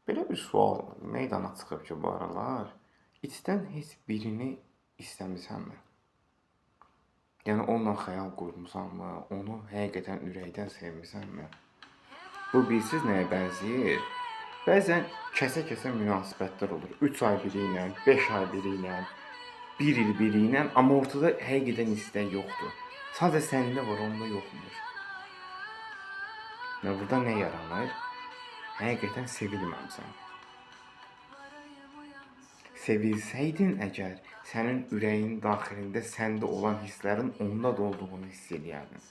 Belə bir sual meydana çıxıb ki, bu aralar, içdən heç birini istəmisənmi? Yəni onunla xəyal qurmusanmı? Onu həqiqətən ürəkdən sevmisənmi? Bu bilirsiz nəyə bənzəyir? Bəzən kəsə-kəsə münasibətlər olur. 3 ay biri ilə, 5 ay biri ilə, 1 il biri ilə, amma ortada həqiqətən istək yoxdur. Sadəcə səndə var, onda yoxmuş. Və burada nə yaranır? Həqiqətən sevilməmisən. Sevilsəydin əgər, sənin ürəyin daxilində səndə olan hisslərin onda da olduğunu hiss eləyərdin.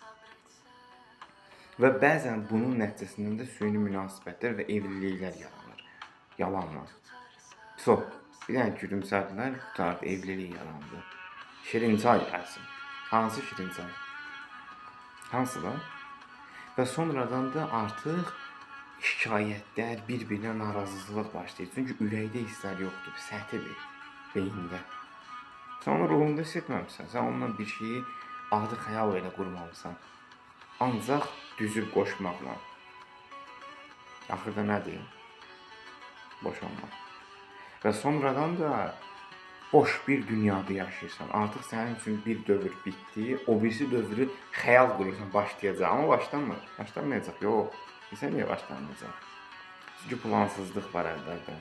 Və bəzən bunun nəticəsində də süni münasibətlər və evliliklər yaranır. Yalanlar. Bir dənə gülümsədilər, qutardı, evlilik yarandı. Şirincay gəlsin. Hansı şirincay? Hansı da? Və sonradan da artıq şikayətlər, bir-birinə narazılıq başlayır. Çünki ürəkdə hisslər yoxdur, səthi bir beyində. Sən onu ruhunda hiss etməmisən, sən onunla bir şeyi adi xəyal ilə qurmalısan. Ancaq düzüb qoşmaqla. Axırda nədir? Boşanmaq. Və sonradan da boş bir dünyada yaşayırsan. Artıq sənin üçün bir dövr bitdi, o birisi dövrü xəyal qurursan, başlayacaq. Amma başlamayacaq. Yox. Bilsən niyə başlamayacaq? Çünki plansızlıq var əlbəttə.